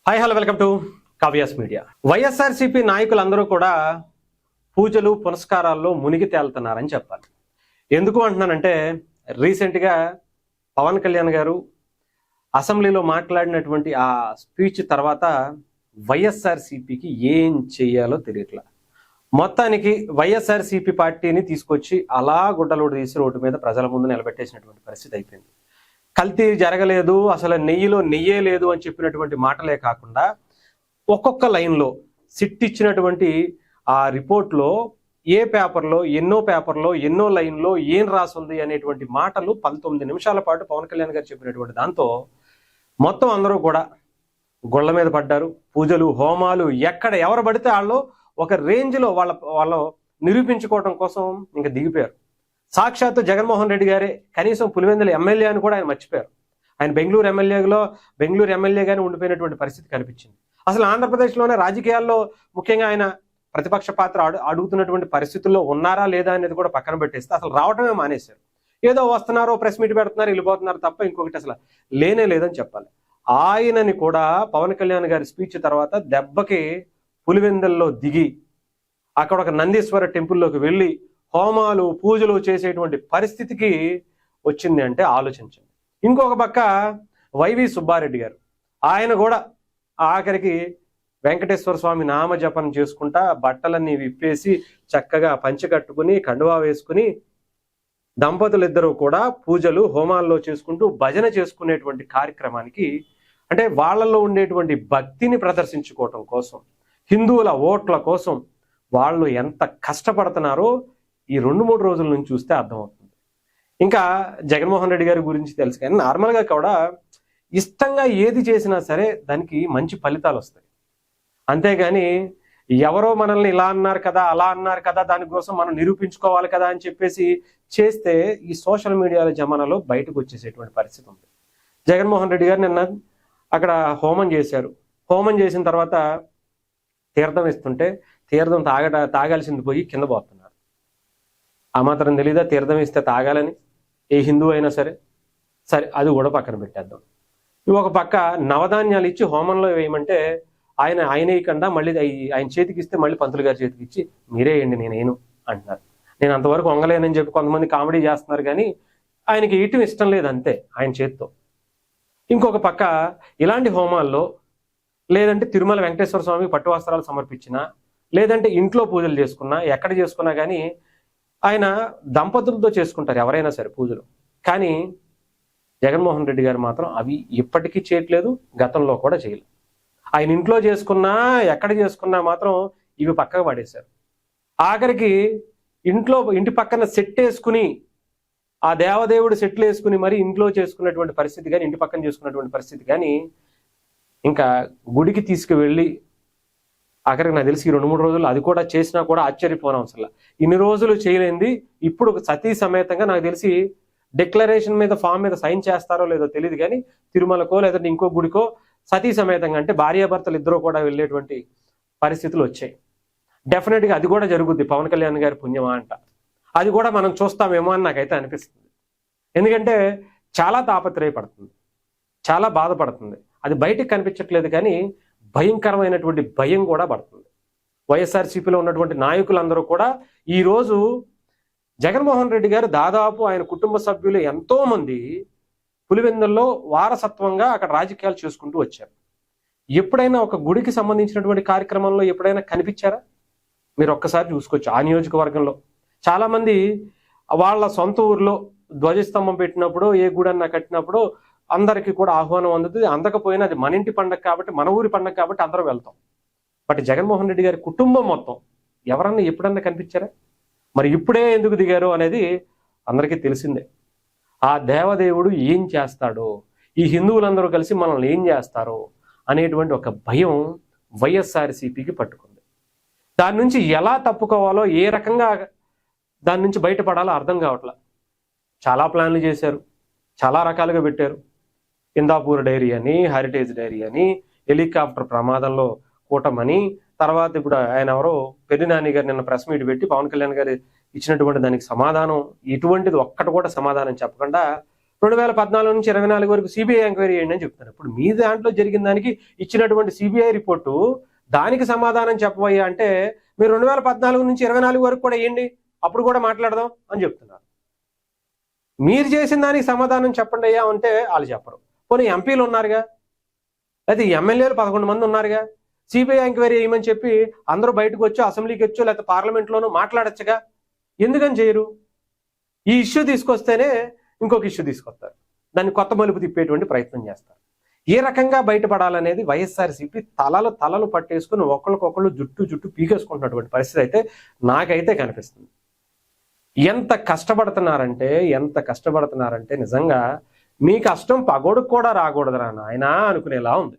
Hi hello welcome to Kavya's media. YSRCP నాయకులందరూ కూడా పూజలు పునస్కారాల్లో మునిగి తేలుతున్నారని చెప్పాలి. ఎందుకు అంటున్నానంటే రీసెంట్గా పవన్ కళ్యాణ్ గారు అసెంబ్లీలో మాట్లాడినటువంటి ఆ స్పీచ్ తర్వాత వైఎస్ఆర్సీపీకి ఏం చెయ్యాలో తెలియట్లా. మొత్తానికి వైఎస్ఆర్సీపీ పార్టీని తీసుకొచ్చి అలా గుడ్డలోడు తీసి రోడ్డు మీద ప్రజల ముందు నిలబెట్టేసినటువంటి పరిస్థితి అయిపోయింది. కల్తీ జరగలేదు, అసలు నెయ్యిలో నెయ్యే లేదు అని చెప్పినటువంటి మాటలే కాకుండా ఒక్కొక్క లైన్లో సిట్ ఇచ్చినటువంటి ఆ రిపోర్ట్లో ఏ పేపర్లో ఎన్నో లైన్లో ఏం రాసుంది అనేటువంటి మాటలు 19 నిమిషాల పాటు పవన్ కళ్యాణ్ గారు చెప్పినటువంటి దాంతో మొత్తం అందరూ కూడా గొళ్ళ మీద పడ్డారు. పూజలు హోమాలు ఎక్కడ ఎవరు పడితే వాళ్ళు ఒక రేంజ్లో వాళ్ళ నిరూపించుకోవడం కోసం ఇంకా దిగిపోయారు. సాక్షాత్తు జగన్మోహన్ రెడ్డి గారే కనీసం పులివెందుల ఎమ్మెల్యే అని కూడా ఆయన మర్చిపోయారు. ఆయన బెంగళూరు ఎమ్మెల్యేగానే ఉండిపోయినటువంటి పరిస్థితి కనిపించింది. అసలు ఆంధ్రప్రదేశ్లోనే రాజకీయాల్లో ముఖ్యంగా ఆయన ప్రతిపక్ష పాత్ర అడుగుతున్నటువంటి పరిస్థితుల్లో ఉన్నారా లేదా అనేది కూడా పక్కన పెట్టేస్తే అసలు రావటమే మానేశారు. ఏదో వస్తున్నారో ప్రెస్ మీట్ పెడుతున్నారు, వెళ్ళిపోతున్నారు తప్ప ఇంకొకటి అసలు లేనే లేదని చెప్పాలి. ఆయనని కూడా పవన్ కళ్యాణ్ గారి స్పీచ్ తర్వాత దెబ్బకి పులివెందుల్లో దిగి అక్కడ ఒక నందీశ్వర టెంపుల్లోకి వెళ్ళి హోమాలు పూజలు చేసేటువంటి పరిస్థితికి వచ్చింది అంటే ఆలోచించండి. ఇంకొక పక్క వైవి సుబ్బారెడ్డి గారు ఆయన కూడా ఆఖరికి వెంకటేశ్వర స్వామి నామజపం చేసుకుంటా బట్టలన్నీ విప్పేసి చక్కగా పంచె కట్టుకుని కండువా వేసుకుని దంపతులిద్దరూ కూడా పూజలు హోమాల్లో చేసుకుంటూ భజన చేసుకునేటువంటి కార్యక్రమానికి అంటే వాళ్ళల్లో ఉండేటువంటి భక్తిని ప్రదర్శించుకోవటం కోసం హిందువుల ఓట్ల కోసం వాళ్ళు ఎంత కష్టపడుతున్నారో ఈ 2-3 రోజుల నుంచి చూస్తే అర్థమవుతుంది. ఇంకా జగన్మోహన్ రెడ్డి గారి గురించి తెలుసు, కానీ నార్మల్గా కూడా ఇష్టంగా ఏది చేసినా సరే దానికి మంచి ఫలితాలు వస్తాయి. అంతేగాని ఎవరో మనల్ని ఇలా అన్నారు కదా అలా అన్నారు కదా దానికోసం మనం నిరూపించుకోవాలి కదా అని చెప్పేసి చేస్తే ఈ సోషల్ మీడియాల జమానాలో బయటకు వచ్చేసేటువంటి పరిస్థితి ఉంది. జగన్మోహన్ రెడ్డి గారు నిన్న అక్కడ హోమం చేశారు. హోమం చేసిన తర్వాత తీర్థం ఇస్తుంటే తీర్థం తాగాల్సింది పోయి కింద పోతున్నారు. ఆ మాత్రం తెలీదా తీర్థం ఇస్తే తాగాలని? ఏ హిందువు అయినా సరే అది కూడా పక్కన పెట్టేద్దాం. ఒక పక్క నవధాన్యాలు ఇచ్చి హోమంలో వేయమంటే ఆయన ఇవ్వకుండా మళ్ళీ ఆయన చేతికి ఇస్తే మళ్ళీ పంతులు గారి చేతికి ఇచ్చి మీరే వేయండి నేనేను అంటున్నారు. నేను అంతవరకు వంగలేనని చెప్పి కొంతమంది కామెడీ చేస్తున్నారు, కానీ ఆయనకి ఇయటం ఇష్టం లేదు అంతే ఆయన చేతితో. ఇంకొక పక్క ఇలాంటి హోమాల్లో లేదంటే తిరుమల వెంకటేశ్వర స్వామికి పట్టు వస్త్రాలు సమర్పించినా లేదంటే ఇంట్లో పూజలు చేసుకున్నా ఎక్కడ చేసుకున్నా కానీ ఆయన దంపతులతో చేసుకుంటారు ఎవరైనా సరే పూజలు. కానీ జగన్మోహన్ రెడ్డి గారు మాత్రం అవి ఇప్పటికీ చేయట్లేదు, గతంలో కూడా చేయలేదు. ఆయన ఇంట్లో చేసుకున్నా ఎక్కడ చేసుకున్నా మాత్రం ఇవి పక్కకు పడేశారు. ఆఖరికి ఇంటి పక్కన సెట్ వేసుకుని ఆ దేవదేవుడు సెట్లు వేసుకుని మరి ఇంట్లో చేసుకున్నటువంటి పరిస్థితి కానీ ఇంటి పక్కన చేసుకున్నటువంటి పరిస్థితి కానీ ఇంకా గుడికి తీసుకువెళ్ళి ఆఖరికి నాకు తెలిసి 2-3 రోజులు అది కూడా చేసినా కూడా ఆశ్చర్యపోవడం అవసరం. ఇన్ని రోజులు చేయలేంది ఇప్పుడు సతీ సమేతంగా నాకు తెలిసి డిక్లరేషన్ మీద ఫామ్ మీద సైన్ చేస్తారో లేదో తెలియదు, కానీ తిరుమలకో లేదంటే ఇంకో గుడికో సతీ సమేతంగా అంటే భార్యాభర్తలు ఇద్దరు కూడా వెళ్ళేటువంటి పరిస్థితులు వచ్చాయి. డెఫినెట్గా అది కూడా జరుగుద్ది పవన్ కళ్యాణ్ గారి పుణ్యమా అంట. అది కూడా మనం చూస్తామేమో అని నాకైతే అనిపిస్తుంది. ఎందుకంటే చాలా తాపత్రయపడుతుంది, చాలా బాధపడుతుంది. అది బయటికి కనిపించట్లేదు, కానీ భయంకరమైనటువంటి భయం కూడా పడుతుంది. వైఎస్ఆర్సీపీలో ఉన్నటువంటి నాయకులందరూ కూడా ఈరోజు జగన్మోహన్ రెడ్డి గారు దాదాపు ఆయన కుటుంబ సభ్యులు ఎంతో మంది పులివెందుల్లో వారసత్వంగా అక్కడ రాజకీయాలు చేసుకుంటూ వచ్చారు. ఎప్పుడైనా ఒక గుడికి సంబంధించినటువంటి కార్యక్రమంలో ఎప్పుడైనా కనిపించారా? మీరు ఒక్కసారి చూసుకోవచ్చు. ఆ నియోజకవర్గంలో చాలా మంది వాళ్ళ సొంత ఊర్లో ధ్వజస్తంభం పెట్టినప్పుడు ఏ గుడన్నా కట్టినప్పుడు అందరికీ కూడా ఆహ్వానం అందుతుంది. అందకపోయినా అది మన ఇంటి పండగ కాబట్టి మన ఊరి పండగ కాబట్టి అందరూ వెళ్తాం. బట్ జగన్మోహన్ రెడ్డి గారి కుటుంబం మొత్తం ఎవరన్నా ఎప్పుడన్నా కనిపించారా? మరి ఇప్పుడే ఎందుకు దిగారు అనేది అందరికీ తెలిసిందే. ఆ దేవదేవుడు ఏం చేస్తాడో, ఈ హిందువులందరూ కలిసి మనల్ని ఏం చేస్తారో అనేటువంటి ఒక భయం వైఎస్ఆర్సీపీకి పట్టుకుంది. దాని నుంచి ఎలా తప్పుకోవాలో, ఏ రకంగా దాని నుంచి బయటపడాలో అర్థం కావట్లా. చాలా ప్లాన్లు చేశారు, చాలా రకాలుగా పెట్టారు. ఇందాపూర్ డైరీ అని, హెరిటేజ్ డైరీ అని, హెలికాప్టర్ ప్రమాదంలో కూటమని, తర్వాత ఇప్పుడు ఆయన ఎవరో పెద్ది నాని గారు నిన్న ప్రెస్ మీట్ పెట్టి పవన్ కళ్యాణ్ గారు ఇచ్చినటువంటి దానికి సమాధానం ఇటువంటిది ఒక్కటి కూడా సమాధానం చెప్పకుండా 2014 నుంచి 24 వరకు సిబిఐ ఎంక్వైరీ చేయండి అని చెప్తారు. ఇప్పుడు మీ దాంట్లో జరిగిన దానికి ఇచ్చినటువంటి సిబిఐ రిపోర్టు దానికి సమాధానం చెప్పబోయా అంటే మీరు 2014 నుంచి 24 వరకు కూడా వేయండి, అప్పుడు కూడా మాట్లాడదాం అని చెప్తున్నారు. మీరు చేసిన దానికి సమాధానం చెప్పండి అయ్యా అంటే వాళ్ళు చెప్పరు. పోనీ ఎంపీలు ఉన్నారుగా, లేకపోతే ఎమ్మెల్యేలు 11 మంది ఉన్నారుగా, సిబిఐ ఎంక్వైరీ చేయమని చెప్పి అందరూ బయటకు వచ్చి అసెంబ్లీకి వచ్చో లేకపోతే పార్లమెంట్లోనూ మాట్లాడచ్చుగా, ఎందుకని చేయరు? ఈ ఇష్యూ తీసుకొస్తేనే ఇంకొక ఇష్యూ తీసుకొస్తారు, దాన్ని కొత్త మలుపు తిప్పేటువంటి ప్రయత్నం చేస్తారు. ఏ రకంగా బయటపడాలనేది వైఎస్ఆర్సీపీ తలలు పట్టేసుకుని ఒకళ్ళకొకళ్ళు జుట్టు పీకేసుకుంటున్నటువంటి పరిస్థితి అయితే నాకైతే కనిపిస్తుంది. ఎంత కష్టపడుతున్నారంటే నిజంగా మీ కష్టం పగోడుకు కూడా రాకూడదురా నాయనా అనుకునేలా ఉంది.